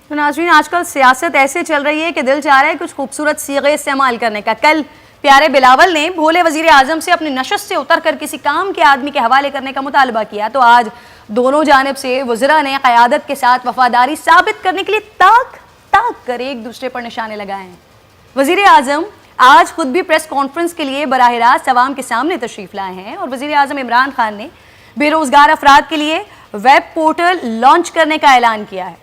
تو ناظرین آج کل سیاست ایسے چل رہی ہے کہ دل چاہ رہا ہے کچھ خوبصورت صیغے استعمال کرنے کا. کل پیارے بلاول نے بھولے وزیر اعظم سے اپنی نشست سے اتر کر کسی کام کے آدمی کے حوالے کرنے کا مطالبہ کیا, تو آج دونوں جانب سے وزراء نے قیادت کے ساتھ وفاداری ثابت کرنے کے لیے تاک کر ایک دوسرے پر نشانے لگائے ہیں. وزیر اعظم آج خود بھی پریس کانفرنس کے لیے براہ راست عوام کے سامنے تشریف لائے ہیں, اور وزیر اعظم عمران خان نے بے روزگار افراد کے لیے ویب پورٹل لانچ کرنے کا اعلان کیا ہے.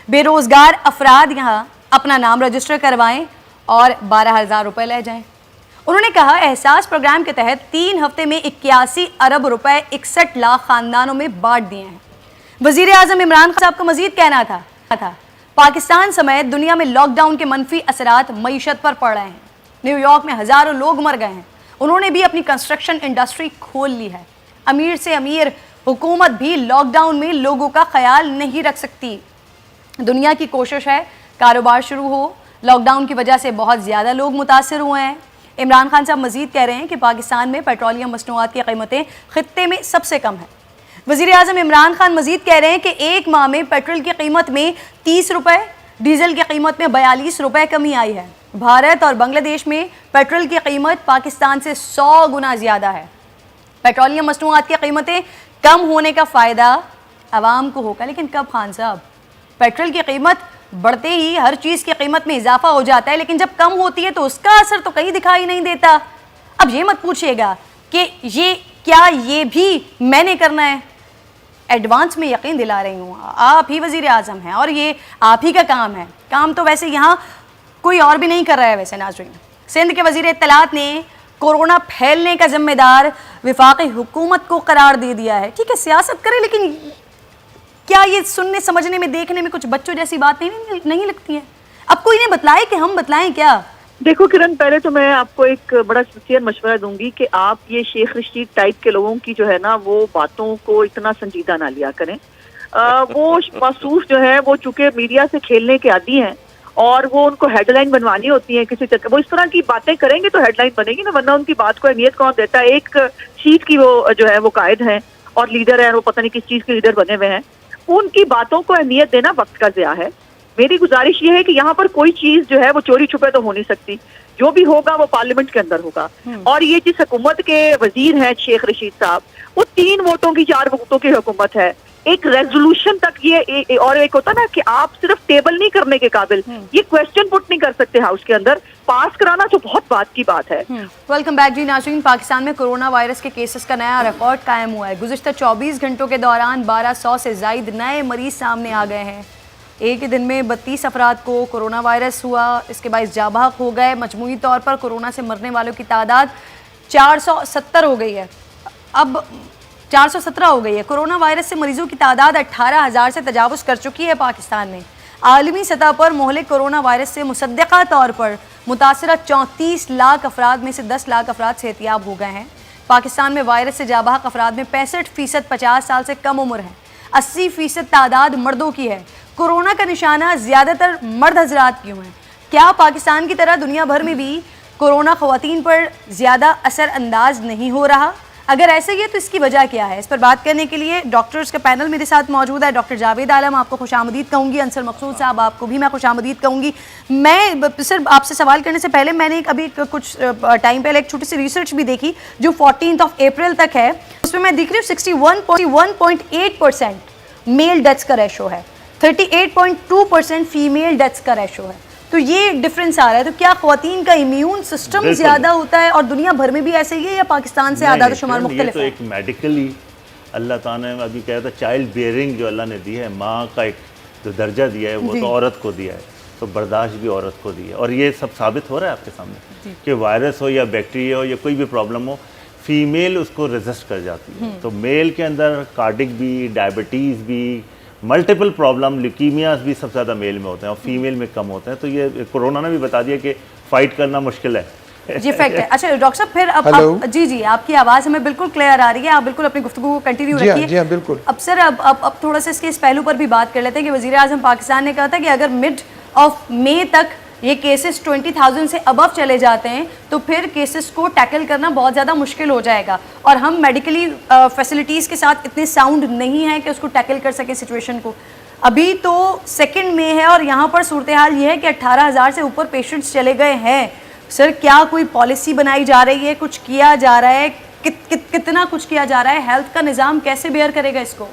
بے روزگار افراد یہاں اپنا نام رجسٹر کروائیں اور 12,000 روپے لے جائیں. انہوں نے کہا احساس پروگرام کے تحت 3 ہفتے میں 81 ارب روپے 61 لاکھ خاندانوں میں بانٹ دیے ہیں. وزیر اعظم عمران خان صاحب کا مزید کہنا تھا پاکستان سمیت دنیا میں لاک ڈاؤن کے منفی اثرات معیشت پر پڑ رہے ہیں. نیو یارک میں ہزاروں لوگ مر گئے ہیں. انہوں نے بھی اپنی کنسٹرکشن انڈسٹری کھول لی ہے. امیر سے امیر حکومت بھی لاک ڈاؤن میں لوگوں کا خیال نہیں رکھ سکتی. دنیا کی کوشش ہے کاروبار شروع ہو. لاک ڈاؤن کی وجہ سے بہت زیادہ لوگ متاثر ہوئے ہیں. عمران خان صاحب مزید کہہ رہے ہیں کہ پاکستان میں پیٹرولیم مصنوعات کی قیمتیں خطے میں سب سے کم ہیں. وزیر اعظم عمران خان مزید کہہ رہے ہیں کہ ایک ماہ میں پیٹرول کی قیمت میں 30 روپے, ڈیزل کی قیمت میں 42 روپے کمی آئی ہے. بھارت اور بنگلہ دیش میں پیٹرول کی قیمت پاکستان سے 100 گنا زیادہ ہے. پیٹرولیم مصنوعات کی قیمتیں کم ہونے کا فائدہ عوام کو ہوگا, لیکن کب خان صاحب؟ پیٹرول کی قیمت بڑھتے ہی ہر چیز کی قیمت میں اضافہ ہو جاتا ہے, لیکن جب کم ہوتی ہے تو اس کا اثر تو کہیں دکھائی نہیں دیتا. اب یہ مت پوچھئے گا کہ یہ بھی میں نے کرنا ہے. ایڈوانس میں یقین دلا رہی ہوں آپ ہی وزیر اعظم ہیں اور یہ آپ ہی کا کام ہے. کام تو ویسے یہاں کوئی اور بھی نہیں کر رہا ہے. ویسے ناظرین, سندھ کے وزیر اطلاعات نے کورونا پھیلنے کا ذمہ دار وفاقی حکومت کو قرار دے دیا ہے. ٹھیک ہے سیاست کرے, لیکن کیا یہ سننے سمجھنے میں دیکھنے میں کچھ بچوں جیسی بات نہیں لگتی ہے؟ اب کوئی نہیں بتلائے کہ ہم بتلائیں کیا؟ دیکھو کرن, پہلے تو میں آپ کو ایک بڑا سنسیئر مشورہ دوں گی کہ آپ یہ شیخ رشید ٹائپ کے لوگوں کی جو ہے نا وہ باتوں کو اتنا سنجیدہ نہ لیا کریں. وہ موصوف جو ہے وہ چونکہ میڈیا سے کھیلنے کے عادی ہیں اور وہ ان کو ہیڈ لائن بنوانی ہوتی ہے کسی چکر, وہ اس طرح کی باتیں کریں گے تو ہیڈ لائن بنے گی نا, ورنہ ان کی بات کو اہمیت کون دیتا ہے. ایک شیٹ کی وہ جو ہے وہ قائد ہیں اور لیڈر ہیں, وہ پتہ نہیں کس چیز کے لیڈر بنے ہوئے ہیں. ان کی باتوں کو اہمیت دینا وقت کا ضیاع ہے. میری گزارش یہ ہے کہ یہاں پر کوئی چیز جو ہے وہ چوری چھپے تو ہو نہیں سکتی. جو بھی ہوگا وہ پارلیمنٹ کے اندر ہوگا. اور یہ جس حکومت کے وزیر ہیں شیخ رشید صاحب, وہ 3 ووٹوں کی 4 ووٹوں کی حکومت ہے. ایک ریزولوشن تک یہ, اور ایک ہوتا نا کہ آپ صرف ٹیبل نہیں کرنے کے قابل, یہ کویسچن پٹ نہیں کر سکتے ہاؤس کے اندر, پاس کرانا تو بہت بات کی بات ہے. ویلکم بیک جی ناظرین. پاکستان میں کورونا وائرس کے کیسز کا نیا ریکارڈ قائم ہوا ہے. گزشتہ 24 گھنٹوں کے دوران 1200 سے زائد نئے مریض سامنے آ گئے ہیں. ایک ہی دن میں 32 افراد کو کورونا وائرس ہوا, اس کے باعث جاں بحق ہو گئے. مجموعی طور پر کورونا سے مرنے والوں کی تعداد 470 ہو گئی ہے. اب 417 ہو گئی ہے. کورونا وائرس سے مریضوں کی تعداد 18,000 سے تجاوز کر چکی ہے پاکستان میں. عالمی سطح پر مہلک کورونا وائرس سے مصدقہ طور پر متاثرہ 34 لاکھ افراد میں سے 10 لاکھ افراد صحتیاب ہو گئے ہیں. پاکستان میں وائرس سے جاں بحق افراد میں 65% 50 سال سے کم عمر ہیں. 80% تعداد مردوں کی ہے. کورونا کا نشانہ زیادہ تر مرد حضرات کیوں ہیں؟ کیا پاکستان کی طرح دنیا بھر میں بھی کورونا خواتین پر زیادہ اثر انداز نہیں ہو رہا؟ اگر ایسے ہی ہے تو اس کی وجہ کیا ہے؟ اس پر بات کرنے کے لیے ڈاکٹرز کا پینل میرے ساتھ موجود ہے. ڈاکٹر جاوید عالم, آپ کو خوش آمدید کہوں گی. انصر مقصود صاحب, آپ کو بھی میں خوش آمدید کہوں گی. میں صرف آپ سے سوال کرنے سے پہلے میں نے ابھی کچھ ٹائم پہلے ایک چھوٹی سی ریسرچ بھی دیکھی جو 14 اپریل تک ہے. اس میں میں دیکھ رہی ہوں 61.8% میل ڈیتھس کا ریشو ہے, 38.2% فیمیل ڈیتھس کا ریشو ہے. تو یہ ڈفرنس آ رہا ہے. تو کیا خواتین کا امیون سسٹم زیادہ ہوتا ہے اور دنیا بھر میں بھی ایسے ہی ہے یا پاکستان سے اعداد و شمار مختلف ہے؟ یہ تو ایک میڈیکلی اللہ تعالیٰ نے ابھی کہا تھا چائلڈ بیئرنگ جو اللہ نے دی ہے, ماں کا ایک جو درجہ دیا ہے وہ تو عورت کو دیا ہے, تو برداشت بھی عورت کو دی ہے. اور یہ سب ثابت ہو رہا ہے آپ کے سامنے کہ وائرس ہو یا بیکٹیریا ہو یا کوئی بھی پرابلم ہو, فیمیل اس کو ریزسٹ کر جاتی ہے. تو میل کے اندر کارڈک بھی, ڈائبٹیز بھی, ملٹیپل پرابلم, لیکیمیاز بھی سب سے زیادہ میل میں ہوتے ہیں اور فیمیل میں کم ہوتے ہیں. تو یہ کورونا نے بھی بتا دیا کہ فائٹ کرنا مشکل ہے. جی فیکٹ ہے. اچھا ڈاکٹر صاحب پھر اب جی آپ کی آواز ہمیں بالکل کلیئر آ رہی ہے. آپ بالکل اپنی گفتگو کو کنٹینیو رکھیے. جی ہاں بالکل. اب سر اب تھوڑا سا اس پہلو پر بھی بات کر لیتے ہیں کہ وزیر اعظم پاکستان نے کہا تھا کہ اگر مڈ آف مئی تک یہ کیسز 20,000 سے ابو چلے جاتے ہیں تو پھر کیسز کو ٹیکل کرنا بہت زیادہ مشکل ہو جائے گا, اور ہم میڈیکلی فیسلٹیز کے ساتھ اتنے ساؤنڈ نہیں ہیں کہ اس کو ٹیکل کر سکیں سچویشن کو. ابھی تو سیکنڈ میں ہے اور یہاں پر صورتحال یہ ہے کہ 18,000 سے اوپر پیشنٹس چلے گئے ہیں. سر کیا کوئی پالیسی بنائی جا رہی ہے, کچھ کیا جا رہا ہے, کتنا کچھ کیا جا رہا ہے, ہیلتھ کا نظام کیسے بیئر کرے گا اس کو؟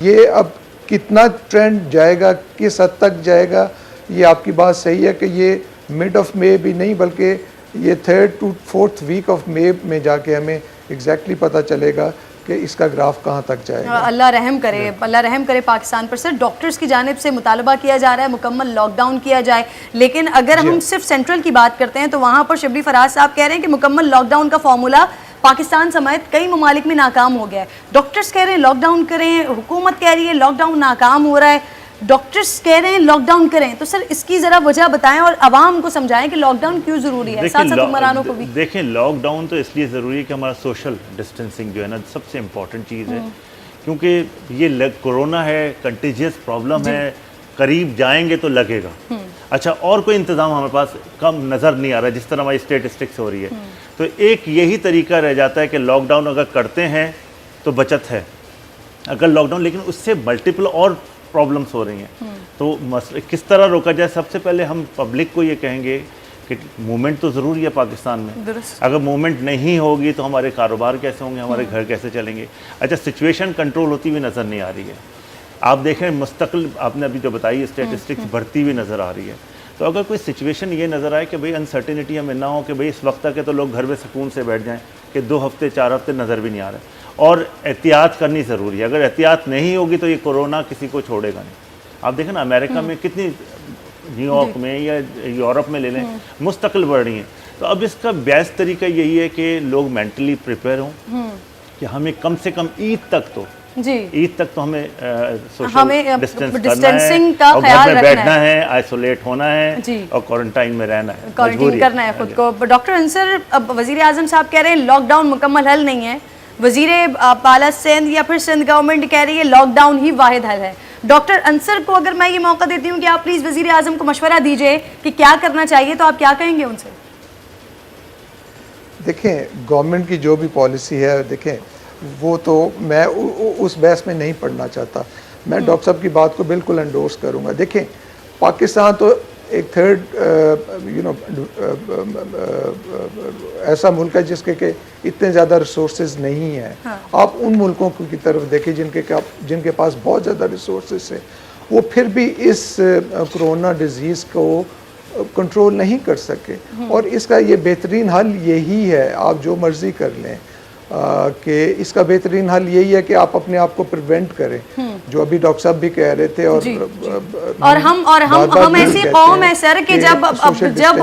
یہ اب کتنا ٹرینڈ جائے گا, کس حد تک جائے گا, یہ آپ کی بات صحیح ہے کہ یہ مڈ آف مئی بھی نہیں بلکہ یہ 3rd to 4th week of مئی میں جا کے ہمیں ایگزیکٹلی پتہ چلے گا کہ اس کا گراف کہاں تک جائے گا. اللہ رحم کرے, اللہ رحم کرے پاکستان پر. سر ڈاکٹرز کی جانب سے مطالبہ کیا جا رہا ہے مکمل لاک ڈاؤن کیا جائے, لیکن اگر ہم صرف سینٹرل کی بات کرتے ہیں تو وہاں پر شبلی فراز صاحب کہہ رہے ہیں کہ مکمل لاک ڈاؤن کا فارمولا پاکستان سمیت کئی ممالک میں ناکام ہو گیا ہے. ڈاکٹرز کہہ رہے ہیں لاک ڈاؤن کریں, حکومت کہہ رہی ہے لاک ڈاؤن ناکام ہو رہا ہے, ڈاکٹرز کہہ رہے ہیں لاک ڈاؤن کریں. تو سر اس کی ذرا وجہ بتائیں اور عوام کو سمجھائیں کہ لاک ڈاؤن کیوں ضروری ہے, ساتھ ساتھ حکمرانوں کو بھی. دیکھیں لاک ڈاؤن تو اس لیے ضروری ہے کہ ہمارا سوشل ڈسٹینسنگ جو ہے نا سب سے امپورٹنٹ چیز ہے, کیونکہ یہ کورونا ہے, کنٹیجیس پرابلم ہے, قریب جائیں گے تو لگے گا. اچھا اور کوئی انتظام ہمارے پاس کم نظر نہیں آ رہا جس طرح ہماری اسٹیٹسٹکس ہو رہی ہے. تو ایک یہی طریقہ رہ جاتا ہے کہ لاک ڈاؤن اگر کرتے ہیں تو بچت ہے, اگر لاک ڈاؤن لیکن اس سے ملٹیپل اور پرابلمس ہو رہی ہیں. تو کس طرح روکا جائے؟ سب سے پہلے ہم پبلک کو یہ کہیں گے کہ موومنٹ تو ضروری ہے پاکستان میں. اگر موومنٹ نہیں ہوگی تو ہمارے کاروبار کیسے ہوں گے, ہمارے گھر کیسے چلیں گے. اچھا سچویشن کنٹرول ہوتی ہوئی نظر نہیں آ رہی ہے. آپ دیکھیں مستقل آپ نے ابھی جو بتائی اسٹیٹسٹکس بڑھتی ہوئی نظر آ رہی ہے. تو اگر کوئی سچویشن یہ نظر آئے کہ بھئی انسرٹینٹی ہمیں نہ ہو کہ بھئی اس وقت تک ہے تو لوگ گھر میں سکون سے بیٹھ جائیں کہ 2 ہفتے 4 ہفتے نظر بھی نہیں آ رہے, اور احتیاط کرنی ضروری ہے. اگر احتیاط نہیں ہوگی تو یہ کورونا کسی کو چھوڑے گا نہیں. آپ دیکھیں نا امریکہ میں کتنی, نیو یارک میں یا یورپ میں لے لیں, مستقل بڑھ رہی ہیں. تو اب اس کا بیسٹ طریقہ یہی ہے کہ لوگ مینٹلی پریپیئر ہوں کہ ہمیں کم سے کم عید تک تو ہمیں سوشل ڈسٹینسنگ کا خیال بیٹھنا ہے, آئسولیٹ ہونا ہے اور کوارنٹائن میں رہنا ہے, کوارنٹائن کرنا ہے خود کو. ڈاکٹر انصر اب وزیر اعظم صاحب کہہ رہے ہیں لاک ڈاؤن مکمل حل نہیں ہے, وزیر اعلیٰ سندھ یا پھر سندھ گورنمنٹ کہہ رہی ہے لاک ڈاؤن ہی واحد حل ہے. ڈاکٹر انصر کو اگر میں یہ موقع دیتی ہوں کہ آپ پلیز وزیر اعظم کو مشورہ دیجئے کہ کیا کرنا چاہیے, تو آپ کیا کہیں گے ان سے؟ دیکھیں گورنمنٹ کی جو بھی پالیسی ہے, دیکھیں وہ تو میں اس بحث میں نہیں پڑھنا چاہتا. میں ڈاکٹر صاحب کی بات کو بالکل انڈورس کروں گا. دیکھیں پاکستان تو ایک 3rd ایسا ملک ہے جس کے کہ اتنے زیادہ ریسورسز نہیں ہیں. آپ ان ملکوں کی طرف دیکھیں جن کے پاس بہت زیادہ ریسورسز ہیں, وہ پھر بھی اس کرونا ڈیزیز کو کنٹرول نہیں کر سکے. اور اس کا یہ بہترین حل یہی ہے, آپ جو مرضی کر لیں, کہ اس کا بہترین حل یہی ہے کہ آپ اپنے آپ کو پریونٹ کریں, جو ابھی ڈاکٹر صاحب بھی کہہ رہے تھے. اور ہم ایسی قوم ہے سر کہ جب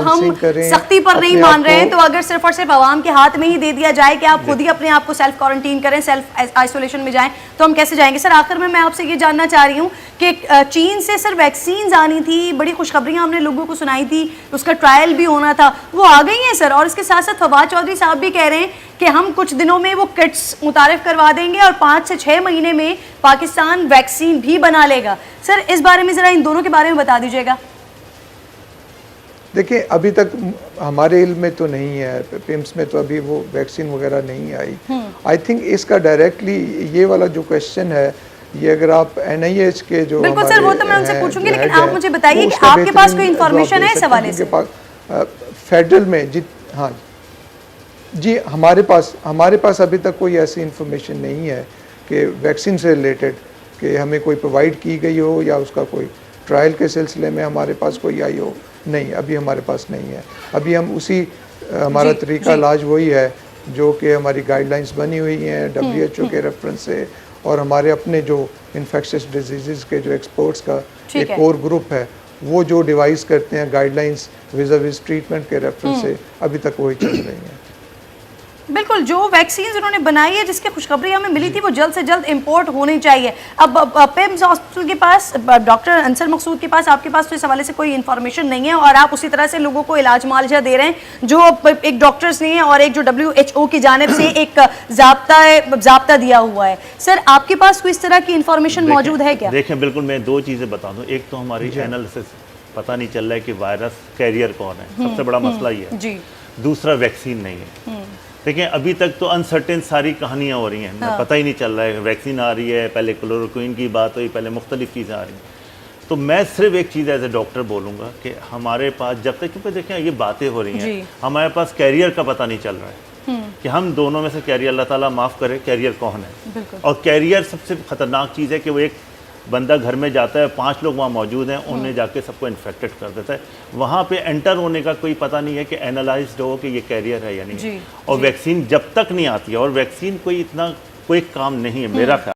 ہم سختی پر نہیں مان رہے ہیں تو اگر صرف اور صرف عوام کے ہاتھ میں ہی دے دیا جائے کہ آپ خود ہی اپنے آپ کو سیلف کوارنٹین کریں, سیلف آئسولیشن میں جائیں, تو ہم کیسے جائیں گے؟ سر آخر میں آپ سے یہ جاننا چاہ رہی ہوں کہ چین سے سر ویکسینز آنی تھی, بڑی خوشخبریاں ہم نے لوگوں کو سنائی تھی, اس کا ٹرائل بھی ہونا تھا, وہ آ گئی ہیں سر. اور اس کے ساتھ ساتھ فواد چودھری صاحب بھی کہہ رہے ہیں کہ ہم کچھ دنوں میں وہ کٹس متعارف کروا دیں گے اور 5 سے 6 مہینے میں پاکستان ویکسین بھی بنا لے گا. سر اس بارے میں ذرا ان دونوں کے بارے میں بتا دیجیے گا. دیکھیں ابھی تک ہمارے علم میں تو نہیں ہے, پیمس میں تو ابھی وہ ویکسین وغیرہ نہیں آئی. آئی تھنک اس کا ڈائریکٹلی یہ والا جو کویشچن ہے, یہ اگر آپ NIH کے جو بالکل سر وہ تو میں ان سے پوچھوں گی, لیکن آپ مجھے بتائیے کہ آپ کے پاس کوئی انفارمیشن ہے اس حوالے سے؟ فیڈرل میں ہاں جی ہمارے پاس ابھی تک کوئی ایسی انفارمیشن نہیں ہے کہ ویکسین سے ریلیٹڈ کہ ہمیں کوئی پرووائڈ کی گئی ہو یا اس کا کوئی ٹرائل کے سلسلے میں ہمارے پاس کوئی آئی ہو. نہیں, ابھی ہمارے پاس نہیں ہے. ابھی ہم اسی ہمارا طریقہ علاج وہی ہے جو کہ ہماری گائیڈ لائنس بنی ہوئی ہیں WHO کے ریفرنس سے, اور ہمارے اپنے جو انفیکشس ڈیزیزز کے جو ایکسپرٹس کا ایک کور گروپ ہے, وہ جو ڈیوائز کرتے ہیں گائیڈ لائنس ویز ٹریٹمنٹ کے ریفرنس سے, ابھی تک وہی چل رہی ہیں. بالکل جو ویکسینز انہوں نے بنائی ہے جس کی خوشخبری ہمیں ملی تھی وہ جلد سے جلد امپورٹ ہونی چاہیے. اب پیمز ہاسپٹل کے پاس, ڈاکٹر انصر مقصود کے پاس, آپ کے پاس تو اس حوالے سے کوئی انفارمیشن نہیں ہے, اور آپ اسی طرح سے لوگوں کو علاج معالجہ دے رہے ہیں جو ایک ڈاکٹرز نے اور ایک جو WHO کی جانب سے ایک ضابطہ دیا ہوا ہے. سر آپ کے پاس کوئی اس طرح کی انفارمیشن موجود ہے کیا؟ دیکھیں بالکل, میں 2 چیزیں بتا دوں. ایک تو ہماری اینالیسس پتہ نہیں چل رہا ہے کہ وائرس کیریئر کون ہے, سب سے بڑا مسئلہ یہ ہے. جی. دوسرا ویکسین نہیں ہے. دیکھیں ابھی تک تو انسرٹن ساری کہانیاں ہو رہی ہیں, پتہ ہی نہیں چل رہا ہے. ویکسین آ رہی ہے, پہلے کلوروکوئن کی بات ہوئی, پہلے مختلف چیزیں آ رہی ہیں. تو میں صرف ایک چیز ایز اے ڈاکٹر بولوں گا کہ ہمارے پاس جب تک، کیونکہ دیکھیں یہ باتیں ہو رہی ہیں، ہمارے پاس کیریئر کا پتہ نہیں چل رہا ہے کہ ہم دونوں میں سے کیریئر، اللہ تعالیٰ معاف کرے، کیریئر کون ہے. اور کیریئر سب سے خطرناک چیز ہے کہ وہ ایک بندہ گھر میں جاتا ہے، 5 لوگ وہاں موجود ہیں، انہیں جا کے سب کو انفیکٹڈ کر دیتا ہے. وہاں پہ انٹر ہونے کا کوئی پتہ نہیں ہے کہ اینالائزڈ ہو کہ یہ کیریئر ہے یا نہیں. اور ویکسین جب تک نہیں آتی ہے، اور ویکسین کوئی اتنا کوئی کام نہیں ہے میرا خیال